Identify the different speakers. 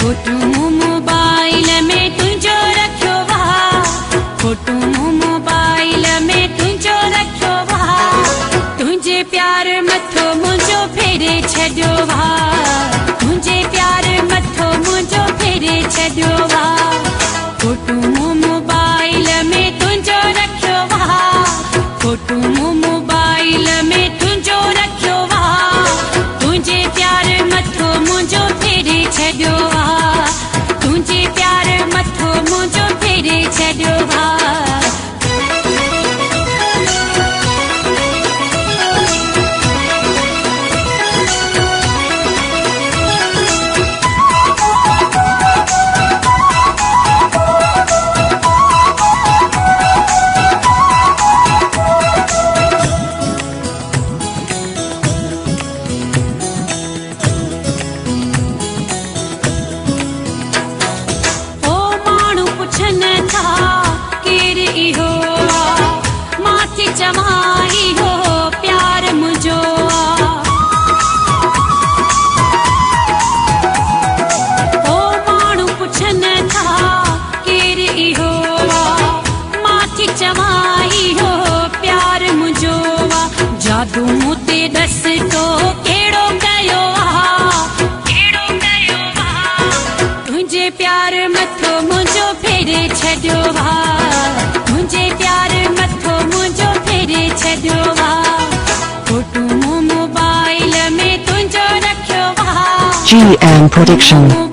Speaker 1: Photo mobile में तुझो रखियो वा, फोटू मोबाइल में तुझो रखियो वा, तुझे प्यार मथो मुझो फेरे छड़ियो वा, तुझे प्यार मथो मुझो फेरे छड़ियो वा। फोटू मोबाइल में तुझो रखियो वा, फोटू मोबाइल में तुझो रखियो वा, तुझे प्यार मथो मुझो फेरे छड़ियो वा, तुझे प्यार मथो मुझो फेरे छड़ियो वा। जमाई हो प्यार मुझो, ओ मानू पुछन था केर इहो, माथी जमाई हो प्यार मुझो, जादू मुते दस तो केड़ो कयो तुझे प्यार मथो मुझो फेरे छड़ियो वा, तुझे प्यार मथो मुझो फेरे छड़ियो वा। फोटू मोबाइल में तुझो रखियो वा,
Speaker 2: GM Prediction।